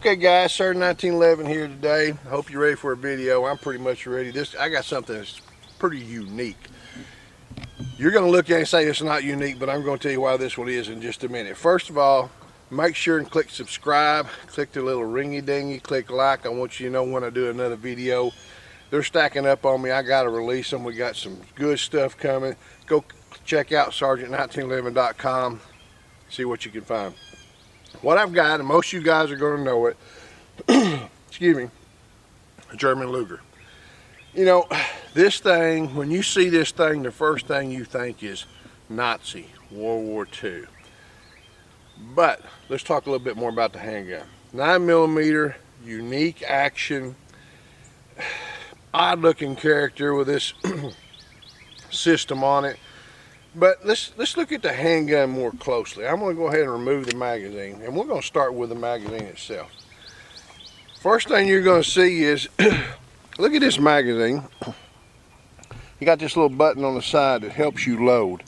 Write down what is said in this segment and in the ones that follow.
Okay guys, Sarge 1911 here today. I hope you're ready for a video. I'm pretty much ready. I got something that's pretty unique. You're going to look at it and say it's not unique, but I'm going to tell you why this one is in just a minute. First of all, make sure and click subscribe, click the little ringy dingy, click like. I want you to know when I do another video. They're stacking up on me. I got to release them. We got some good stuff coming. Go check out sergeant1911.com. See what you can find. What I've got, and most of you guys are going to know it, excuse me, a German Luger. You know, this thing, when you see this thing, the first thing you think is Nazi, World War II. But let's talk a little bit more about the handgun. 9mm, unique action, odd looking character with this system on it. But let's look at the handgun more closely. I'm going to go ahead and remove the magazine, and we're going to start with the magazine itself. First thing you're going to see is, look at this magazine. You got this little button on the side that helps you load.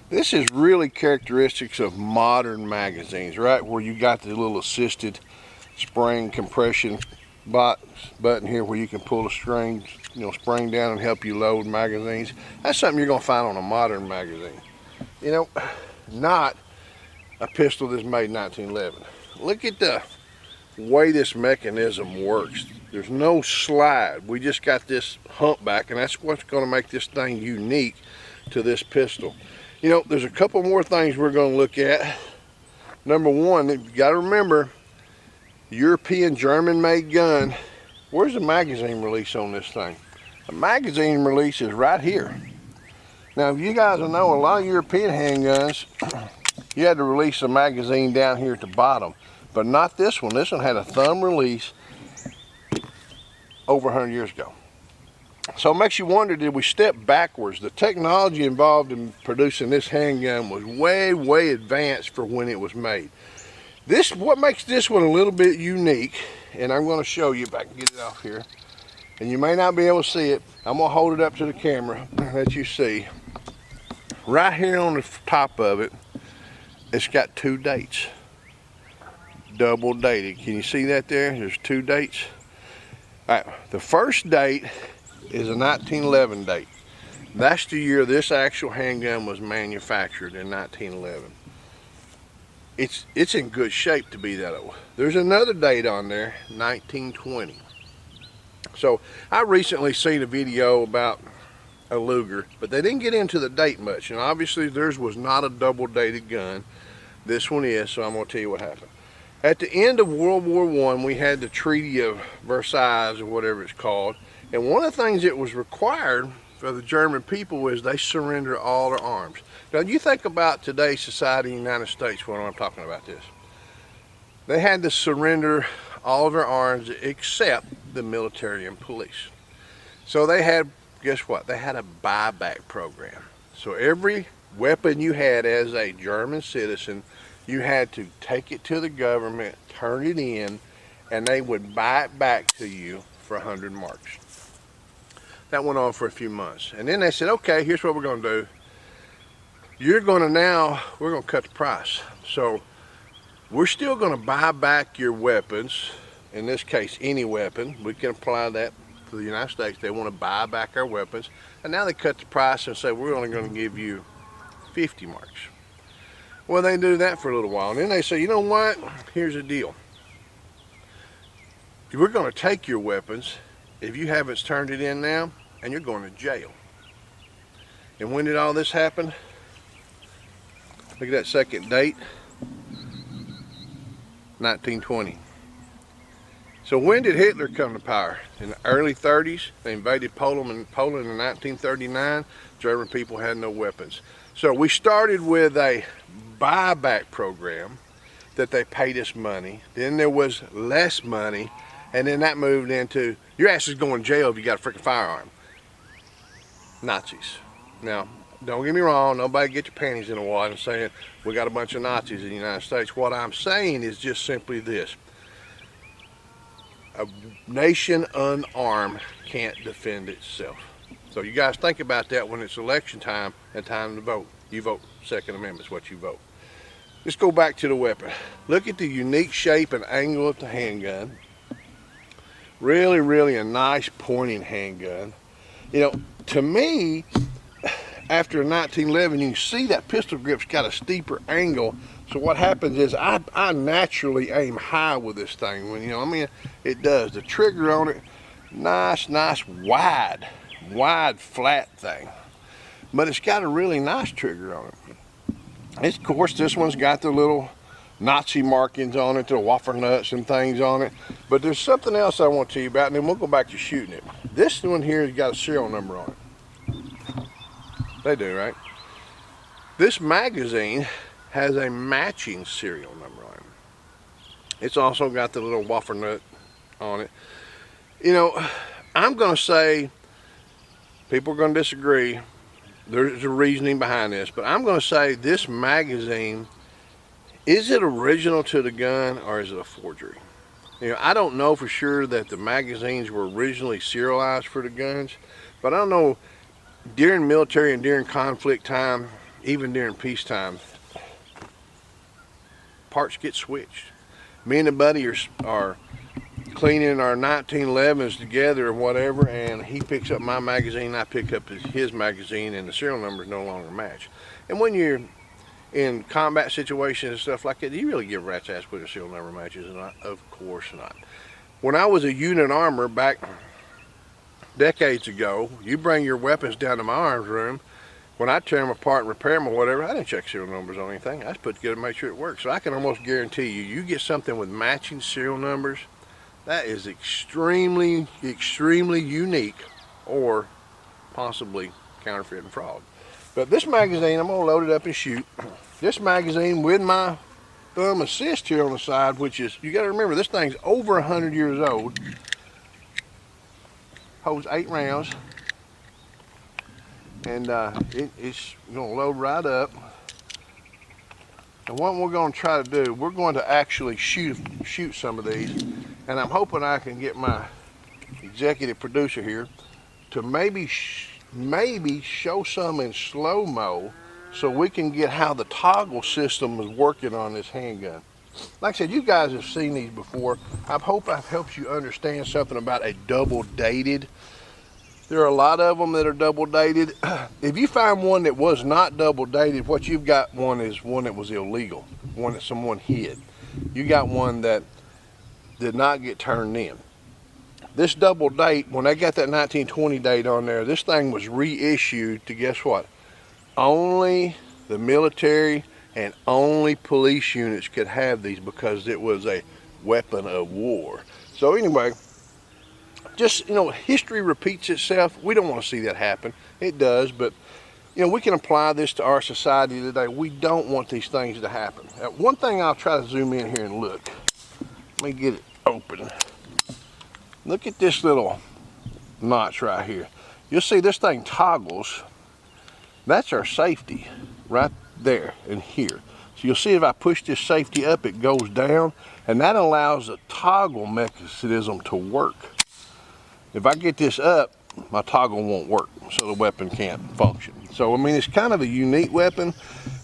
This is really characteristics of modern magazines, right? Where you got the little assisted spring compression button here where you can pull the strings, spring down and help you load magazines. That's something you're going to find on a modern magazine. Not a pistol that's made in 1911. Look at the way this mechanism works. There's no slide. We just got this humpback, and that's what's going to make this thing unique to this pistol. There's a couple more things we're going to look at. Number one, you got to remember, European German made gun. Where's the magazine release on this thing? The magazine release is right here. Now, if you guys know, a lot of European handguns, you had to release the magazine down here at the bottom, but not this one. This one had a thumb release over 100 years ago. So it makes you wonder, did we step backwards? The technology involved in producing this handgun was way, way advanced for when it was made. What makes this one a little bit unique, and I'm going to show you if I can get it off here, and you may not be able to see it. I'm going to hold it up to the camera and let you see. Right here on the top of it, it's got 2 dates. Double dated. Can you see that there? There's 2 dates. All right, the first date is a 1911 date. That's the year this actual handgun was manufactured, in 1911. It's in good shape to be that old. There's another date on there, 1920. So I recently seen a video about a Luger, but they didn't get into the date much, and obviously theirs was not a double dated gun. This one is, so I'm going to tell you what happened. At the end of World War I, we had the Treaty of Versailles, or whatever it's called, and one of the things that was required for the German people was they surrender all their arms. Now you think about today's society in the United States when I'm talking about this. They had to surrender all of their arms except the military and police. So they had, guess what? They had a buyback program. So every weapon you had as a German citizen, you had to take it to the government, turn it in, and they would buy it back to you for 100 marks. That went on for a few months. And then they said, okay, here's what we're going to do. We're going to cut the price. So we're still going to buy back your weapons. In this case, any weapon. We can apply that to the United States. They want to buy back our weapons. And now they cut the price and say, we're only going to give you 50 marks. Well, they do that for a little while. And then they say, you know what? Here's the deal. We're going to take your weapons if you haven't turned it in now, and you're going to jail. And when did all this happen? Look at that second date, 1920. So when did Hitler come to power? In the early 30s. They invaded Poland in 1939. German people had no weapons. So we started with a buyback program that they paid us money. Then there was less money, and then that moved into, your ass is going to jail if you got a freaking firearm. Nazis. Now, don't get me wrong, nobody get your panties in a wad and saying we got a bunch of Nazis in the United States. What I'm saying is just simply this. A nation unarmed can't defend itself. So you guys think about that when it's election time and time to vote. You vote Second Amendment is what you vote. let's go back to the weapon. Look at the unique shape and angle of the handgun. Really, really a nice pointing handgun. You know, to me, after a 1911, you can see that pistol grip's got a steeper angle. So what happens is I naturally aim high with this thing. When, you know, I mean, it does. The trigger on it, nice, wide, flat thing. But it's got a really nice trigger on it. Of course, this one's got the little Nazi markings on it, the wafer nuts and things on it. But there's something else I want to tell you about, and then we'll go back to shooting it. This one here has got a serial number on it. They do, right? This magazine has a matching serial number on it. It's also got the little wafer nut on it. You know, I'm going to say, people are going to disagree. There's a reasoning behind this, but I'm going to say this magazine, is it original to the gun or is it a forgery? You know, I don't know for sure that the magazines were originally serialized for the guns, but I don't know, during military and during conflict time, even during peacetime, parts get switched. Me and a buddy are cleaning our 1911s together or whatever, and he picks up my magazine, I pick up his magazine, and the serial numbers no longer match. And when you're in combat situations and stuff like that, do you really give a rat's ass whether the serial number matches or not? Of course not. When I was a unit armor back decades ago, you bring your weapons down to my arms room. When I tear them apart and repair them or whatever, I didn't check serial numbers on anything. I just put together to make sure it works. So I can almost guarantee you, you get something with matching serial numbers, that is extremely, extremely unique, or possibly counterfeit and fraud. But this magazine, I'm gonna load it up and shoot. This magazine with my thumb assist here on the side, which is, you gotta remember, this thing's over 100 years old. Holds 8 rounds. And it's gonna load right up. And what we're gonna try to do, we're going to actually shoot some of these. And I'm hoping I can get my executive producer here to maybe show some in slow-mo so we can get how the toggle system is working on this handgun. Like I said, you guys have seen these before. I hope I've helped you understand something about a double-dated. There are a lot of them that are double-dated. If you find one that was not double-dated, what you've got is one that was illegal, one that someone hid. You got one that did not get turned in. This double date, when they got that 1920 date on there, this thing was reissued to, guess what? Only the military and only police units could have these because it was a weapon of war. So anyway, just, you know, history repeats itself. We don't want to see that happen. It does, but you know, we can apply this to our society today. We don't want these things to happen. Now, one thing, I'll try to zoom in here and look. Let me get it open. Look at this little notch right here. You'll see this thing toggles. That's our safety right there and here. So you'll see if I push this safety up, it goes down, and that allows the toggle mechanism to work. If I get this up, my toggle won't work, so the weapon can't function. So I mean, it's kind of a unique weapon,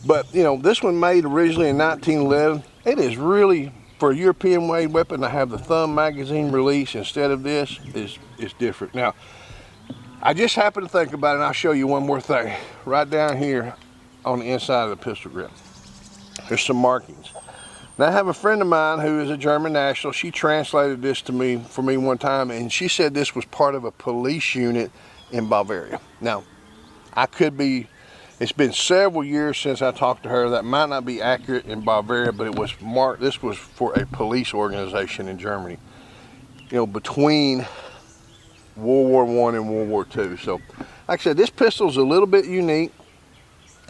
but you know, this one made originally in 1911. It is really, for a European made weapon, to have the thumb magazine release instead of this is different. Now, I just happened to think about it, and I'll show you one more thing. Right down here on the inside of the pistol grip, there's some markings. Now, I have a friend of mine who is a German national. She translated this to me for me one time, and she said this was part of a police unit in Bavaria. Now, I could be, it's been several years since I talked to her. That might not be accurate in Bavaria, but it was marked, this was for a police organization in Germany, you know, between World War I and World War II. So, like I said, this pistol's a little bit unique.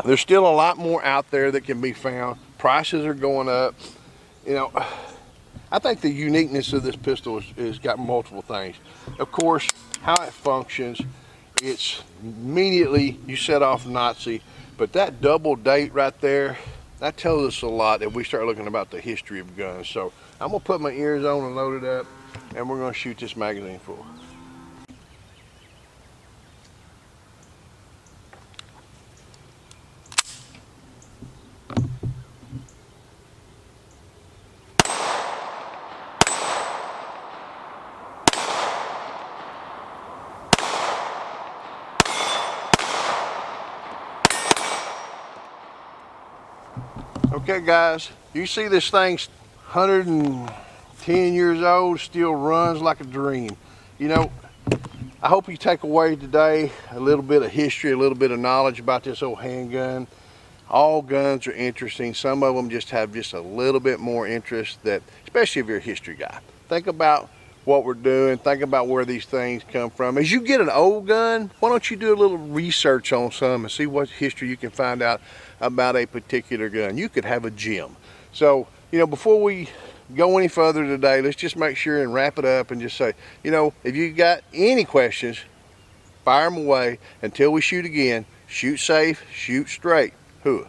There's still a lot more out there that can be found. Prices are going up. You know, I think the uniqueness of this pistol is got multiple things. Of course, how it functions, it's immediately, you set off Nazi, but that double date right there, that tells us a lot if we start looking about the history of guns. So I'm gonna put my ears on and load it up, and we're gonna shoot this magazine full. Okay guys, you see this thing's 110 years old, still runs like a dream. You know, I hope you take away today a little bit of history, a little bit of knowledge about this old handgun. All guns are interesting. Some of them just have just a little bit more interest, that, especially if you're a history guy. Think about what we're doing. Think about where these things come from. As you get an old gun, why don't you do a little research on some and see what history you can find out about a particular gun. You could have a gem. So, you know, before we go any further today, let's just make sure and wrap it up and just say, you know, if you got any questions, fire them away. Until we shoot again, shoot safe, shoot straight. Hooah.